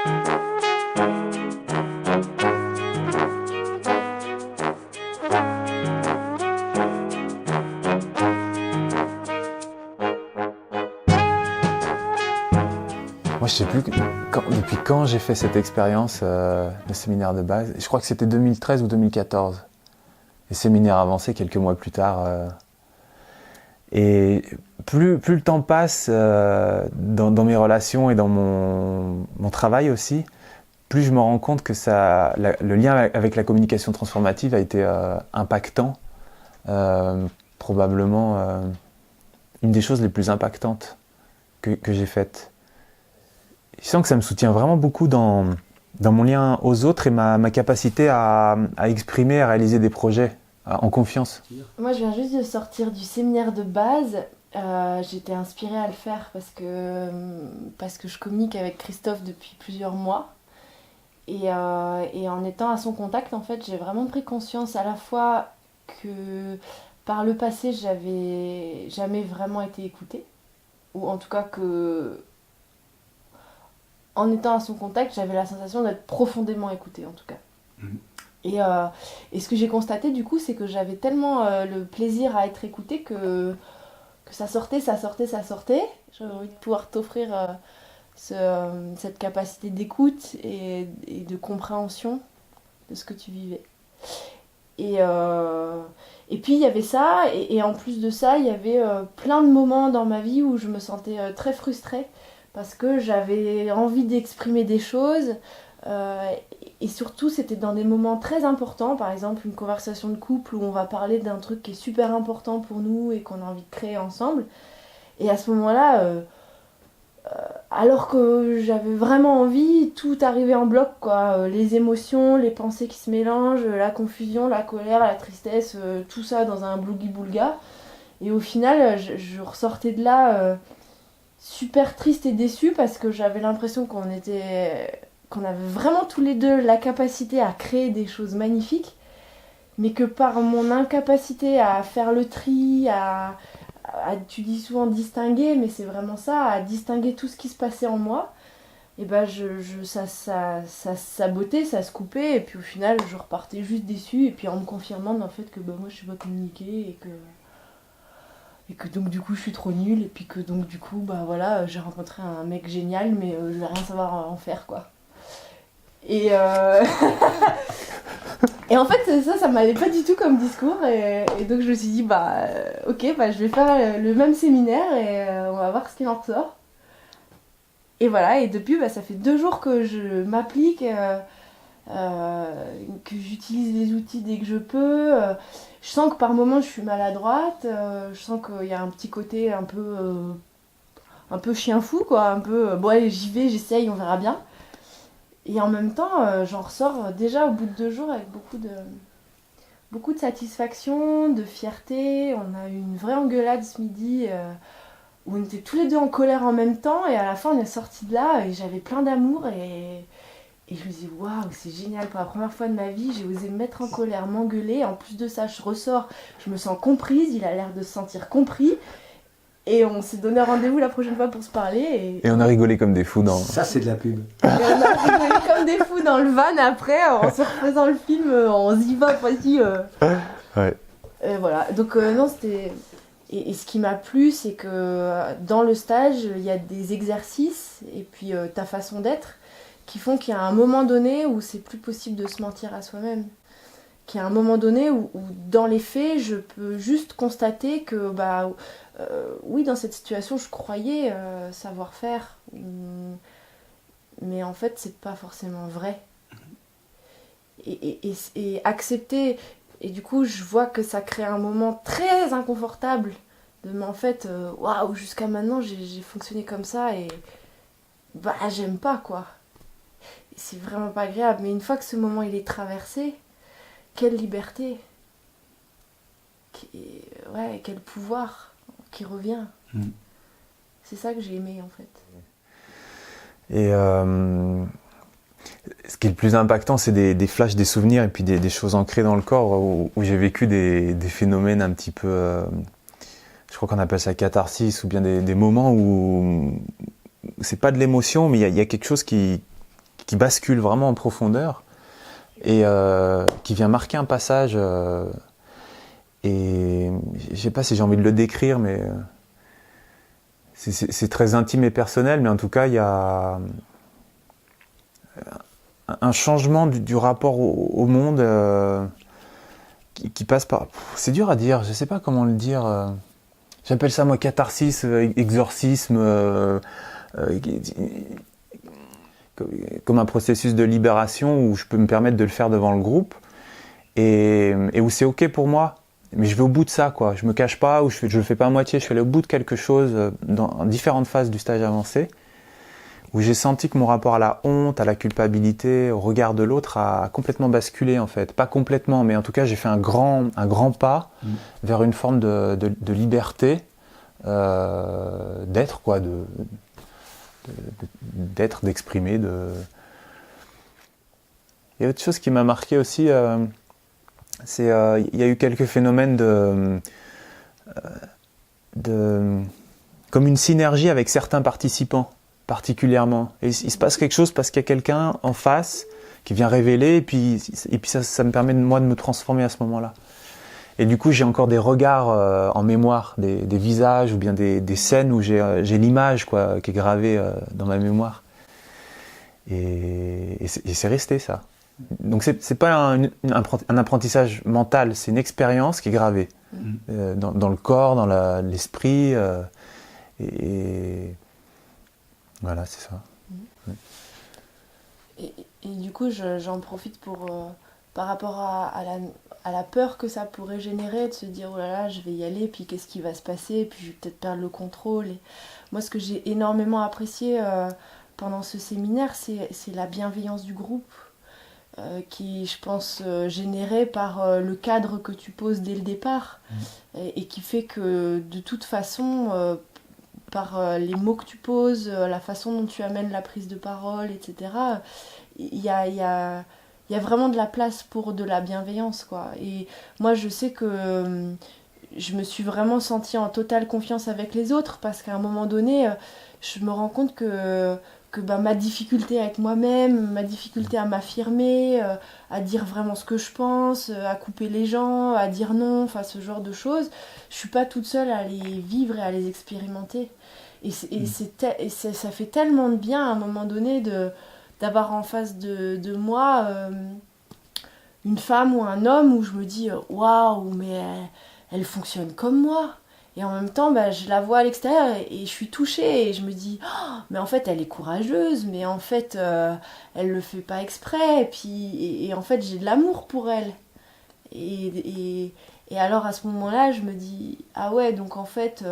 Moi, je sais plus depuis quand j'ai fait cette expérience de séminaire de base. Je crois que c'était 2013 ou 2014. Et séminaire avancé quelques mois plus tard. Et plus le temps passe dans mes relations et dans mon travail aussi, plus je me rends compte que le lien avec la communication transformative a été impactant. Probablement une des choses les plus impactantes que j'ai faites. Je sens que ça me soutient vraiment beaucoup dans mon lien aux autres et ma capacité à exprimer, à réaliser des projets en confiance. Moi, je viens juste de sortir du séminaire de base. J'étais inspirée à le faire parce que je communique avec Christophe depuis plusieurs mois. Et en étant à son contact, en fait, j'ai vraiment pris conscience à la fois que par le passé, j'avais jamais vraiment été écoutée. Ou en tout cas que... En étant à son contact, j'avais la sensation d'être profondément écoutée, en tout cas. Et ce que j'ai constaté, du coup, c'est que j'avais tellement le plaisir à être écoutée que ça sortait. J'avais envie de pouvoir t'offrir cette capacité d'écoute et de compréhension de ce que tu vivais. Et puis, il y avait ça, et en plus de ça, il y avait plein de moments dans ma vie où je me sentais très frustrée parce que j'avais envie d'exprimer des choses et surtout c'était dans des moments très importants, par exemple une conversation de couple où on va parler d'un truc qui est super important pour nous et qu'on a envie de créer ensemble, et à ce moment-là alors que j'avais vraiment envie, tout arrivait en bloc quoi, les émotions, les pensées qui se mélangent, la confusion, la colère, la tristesse, tout ça dans un blougi-boulga, et au final je ressortais de là super triste et déçue parce que j'avais l'impression qu'on avait vraiment tous les deux la capacité à créer des choses magnifiques, mais que par mon incapacité à faire le tri, tu dis souvent distinguer, mais c'est vraiment ça, à distinguer tout ce qui se passait en moi, et ben ça sabotait, ça se coupait, et puis au final je repartais juste déçue, et puis en me confirmant dans le fait que moi je sais pas communiquer, et que donc du coup je suis trop nulle, et puis que donc du coup voilà, j'ai rencontré un mec génial, mais je vais rien savoir en faire quoi. Et et en fait ça m'allait pas du tout comme discours, et donc je me suis dit ok, je vais faire le même séminaire et on va voir ce qu'il en ressort. Et voilà, et depuis ça fait 2 jours que je m'applique, que j'utilise les outils dès que je peux. Je sens que par moments je suis maladroite, je sens qu'il y a un petit côté un peu chien fou quoi, un peu bon allez j'y vais, j'essaye, on verra bien. Et en même temps j'en ressors déjà au bout de 2 jours avec beaucoup de satisfaction, de fierté. On a eu une vraie engueulade ce midi où on était tous les deux en colère en même temps, et à la fin on est sortis de là et j'avais plein d'amour, et je me dis waouh, c'est génial, pour la première fois de ma vie j'ai osé me mettre en colère, m'engueuler. En plus de ça je ressors, je me sens comprise, il a l'air de se sentir compris, et on s'est donné rendez-vous la prochaine fois pour se parler, et on a rigolé comme des fous dans... Ça c'est de la pub. Et on a rigolé comme des fous dans le van après en se refaisant le film, on y va voici Ouais. voilà, donc non c'était... Et ce qui m'a plu, c'est que dans le stage il y a des exercices et puis ta façon d'être qui font qu'il y a un moment donné où c'est plus possible de se mentir à soi-même. Qu'il y a un moment donné où dans les faits, je peux juste constater que, oui, dans cette situation, je croyais savoir faire. Mais en fait, c'est pas forcément vrai. Et accepter... Et du coup, je vois que ça crée un moment très inconfortable. Mais en fait, waouh, jusqu'à maintenant, j'ai fonctionné comme ça et... j'aime pas, quoi. C'est vraiment pas agréable, mais une fois que ce moment il est traversé, quelle liberté, quel pouvoir qui revient. C'est ça que j'ai aimé en fait. Et ce qui est le plus impactant, c'est des flashs, des souvenirs et puis des choses ancrées dans le corps où j'ai vécu des phénomènes un petit peu, je crois qu'on appelle ça catharsis, ou bien des moments où c'est pas de l'émotion, mais il y a quelque chose qui qui bascule vraiment en profondeur et qui vient marquer un passage. Et je sais pas si j'ai envie de le décrire, mais c'est très intime et personnel, mais en tout cas, il y a un changement du rapport au monde qui passe par... C'est dur à dire, je sais pas comment le dire. J'appelle ça, moi, catharsis, exorcisme, comme un processus de libération où je peux me permettre de le faire devant le groupe et où c'est OK pour moi. Mais je vais au bout de ça, quoi. Je me cache pas, ou je le fais pas à moitié, je suis allé au bout de quelque chose dans différentes phases du stage avancé, où j'ai senti que mon rapport à la honte, à la culpabilité, au regard de l'autre a complètement basculé, en fait. Pas complètement, mais en tout cas, j'ai fait un grand pas vers une forme de liberté, d'être, quoi, d'être, d'exprimer. Il y a autre chose qui m'a marqué aussi, il y a eu quelques phénomènes comme une synergie avec certains participants, particulièrement. Et il se passe quelque chose parce qu'il y a quelqu'un en face qui vient révéler, et puis ça me permet, moi, de me transformer à ce moment-là. Et du coup, j'ai encore des regards en mémoire, des visages, ou bien des scènes où j'ai l'image, quoi, qui est gravée dans ma mémoire. Et c'est resté, ça. Donc c'est pas un apprentissage mental, c'est une expérience qui est gravée dans le corps, dans l'esprit, et voilà, c'est ça. Et du coup, j'en profite pour par rapport à la peur que ça pourrait générer, de se dire oh là là, je vais y aller, puis qu'est-ce qui va se passer, puis je vais peut-être perdre le contrôle. Et moi, ce que j'ai énormément apprécié pendant ce séminaire, c'est la bienveillance du groupe. Qui, je pense, générée par le cadre que tu poses dès le départ et qui fait que de toute façon, par les mots que tu poses, la façon dont tu amènes la prise de parole, etc., il y a vraiment de la place pour de la bienveillance, quoi. Et moi, je sais que je me suis vraiment sentie en totale confiance avec les autres parce qu'à un moment donné, je me rends compte que ma difficulté avec moi-même, ma difficulté à m'affirmer, à dire vraiment ce que je pense, à couper les gens, à dire non, enfin ce genre de choses, je suis pas toute seule à les vivre et à les expérimenter. Et ça fait tellement de bien à un moment donné d'avoir en face de moi une femme ou un homme où je me dis waouh, mais elle fonctionne comme moi. Et en même temps, je la vois à l'extérieur et je suis touchée et je me dis oh, mais en fait elle est courageuse, mais en fait elle le fait pas exprès, et en fait j'ai de l'amour pour elle. Et alors à ce moment-là, je me dis ah ouais, donc en fait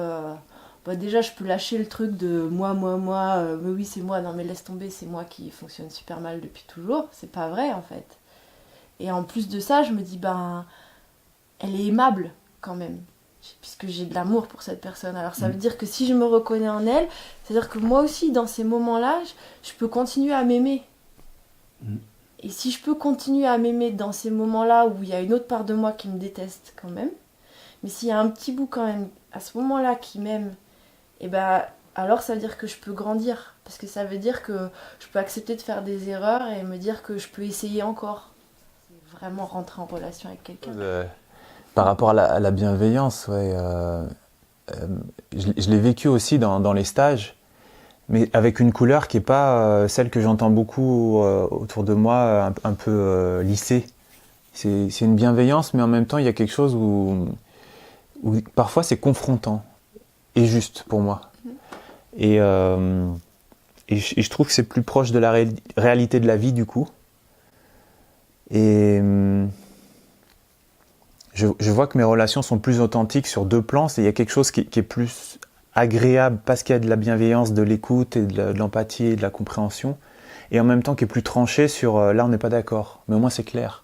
déjà je peux lâcher le truc de moi, mais oui c'est moi, non mais laisse tomber, c'est moi qui fonctionne super mal depuis toujours, c'est pas vrai en fait. Et en plus de ça, je me dis elle est aimable quand même, puisque j'ai de l'amour pour cette personne. Alors ça veut dire que si je me reconnais en elle, c'est-à-dire que moi aussi, dans ces moments-là, je peux continuer à m'aimer. Et si je peux continuer à m'aimer dans ces moments-là où il y a une autre part de moi qui me déteste quand même, mais s'il y a un petit bout quand même à ce moment-là qui m'aime, et alors ça veut dire que je peux grandir. Parce que ça veut dire que je peux accepter de faire des erreurs et me dire que je peux essayer encore. C'est vraiment rentrer en relation avec quelqu'un. Par rapport à la bienveillance, ouais, je l'ai vécu aussi dans les stages, mais avec une couleur qui n'est pas celle que j'entends beaucoup autour de moi, un peu lissée. C'est une bienveillance, mais en même temps, il y a quelque chose où parfois c'est confrontant et juste pour moi. Et je trouve que c'est plus proche de la réalité de la vie, du coup. Et je vois que mes relations sont plus authentiques sur deux plans. Il y a quelque chose qui est plus agréable parce qu'il y a de la bienveillance, de l'écoute et de l'empathie et de la compréhension. Et en même temps qui est plus tranché sur là on n'est pas d'accord, mais au moins c'est clair.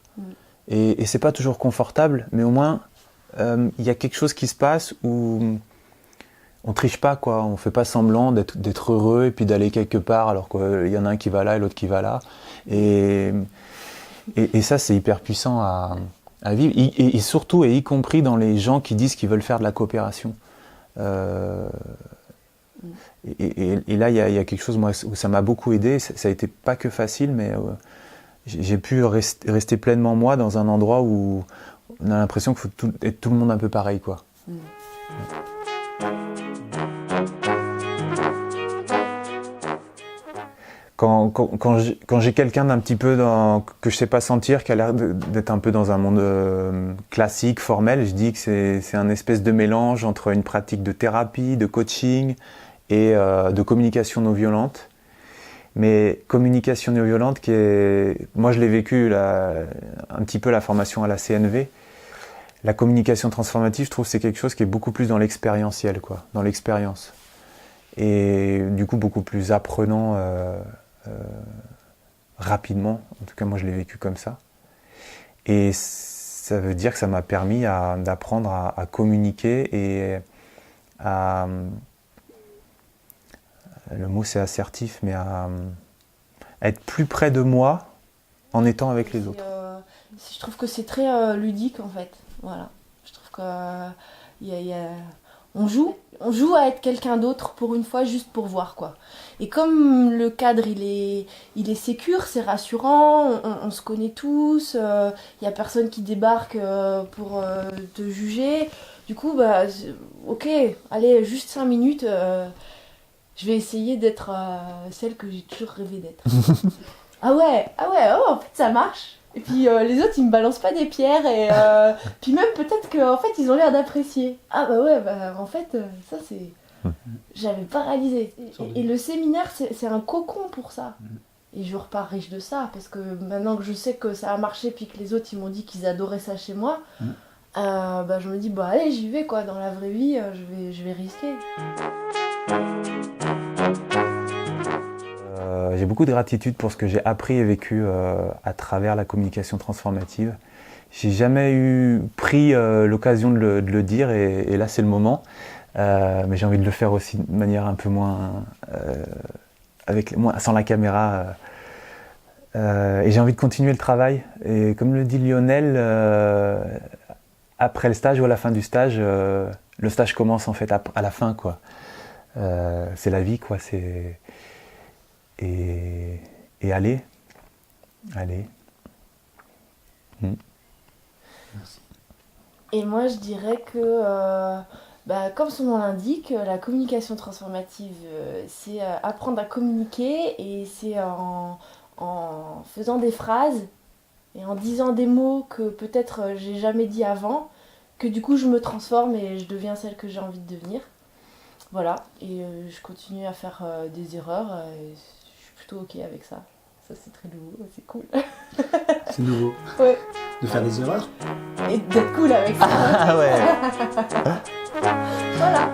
Et c'est pas toujours confortable, mais au moins il y a quelque chose qui se passe où on triche pas, quoi. On fait pas semblant d'être heureux et puis d'aller quelque part alors qu'il y en a un qui va là et l'autre qui va là. Et ça c'est hyper puissant à vivre, et surtout et y compris dans les gens qui disent qu'ils veulent faire de la coopération. Et là, il y a quelque chose moi, où ça m'a beaucoup aidé. Ça a été pas que facile, mais j'ai pu rester pleinement moi dans un endroit où on a l'impression qu'il faut être tout le monde un peu pareil, quoi. Ouais. Quand j'ai quelqu'un d'un petit peu que je sais pas sentir, qui a l'air d'être un peu dans un monde classique, formel, je dis que c'est un espèce de mélange entre une pratique de thérapie, de coaching et de communication non violente. Mais communication non violente moi je l'ai vécu un petit peu la formation à la CNV. La communication transformative, je trouve que c'est quelque chose qui est beaucoup plus dans l'expérientiel, quoi, dans l'expérience. Et du coup beaucoup plus apprenant rapidement. En tout cas, moi, je l'ai vécu comme ça. Et ça veut dire que ça m'a permis d'apprendre à communiquer et le mot c'est assertif, mais à être plus près de moi en étant avec les autres. Je trouve que c'est très ludique, en fait. Voilà. Je trouve que on joue à être quelqu'un d'autre pour une fois, juste pour voir, quoi. Et comme le cadre il est sécure, c'est rassurant, on se connaît tous, y a personne qui débarque pour te juger. Du coup, bah, ok, allez, juste 5 minutes, je vais essayer d'être celle que j'ai toujours rêvé d'être. Ah ouais, oh, en fait ça marche. Et puis les autres ils me balancent pas des pierres et puis même peut-être qu'en fait ils ont l'air d'apprécier. Ah bah ouais, bah en fait ça c'est... J'avais pas réalisé. Et le séminaire c'est un cocon pour ça. Et je repars riche de ça parce que maintenant que je sais que ça a marché puis que les autres ils m'ont dit qu'ils adoraient ça chez moi, bah je me dis bah allez j'y vais quoi, dans la vraie vie je vais risquer. J'ai beaucoup de gratitude pour ce que j'ai appris et vécu à travers la communication transformative. J'ai jamais pris l'occasion de le dire et là c'est le moment. Mais j'ai envie de le faire aussi de manière un peu moins, sans la caméra. Et j'ai envie de continuer le travail. Et comme le dit Lionel, après le stage ou à la fin du stage, le stage commence en fait à la fin, quoi. C'est la vie, quoi. Et aller. Merci. Et moi je dirais que, comme son nom l'indique, la communication transformative, c'est apprendre à communiquer et c'est en faisant des phrases et en disant des mots que peut-être j'ai jamais dit avant, que du coup je me transforme et je deviens celle que j'ai envie de devenir. Voilà, et je continue à faire des erreurs et je suis plutôt ok avec ça. Ça c'est très nouveau, c'est cool. C'est nouveau. Ouais. De faire des erreurs. Et d'être cool avec ça. Ah ouais. Voilà.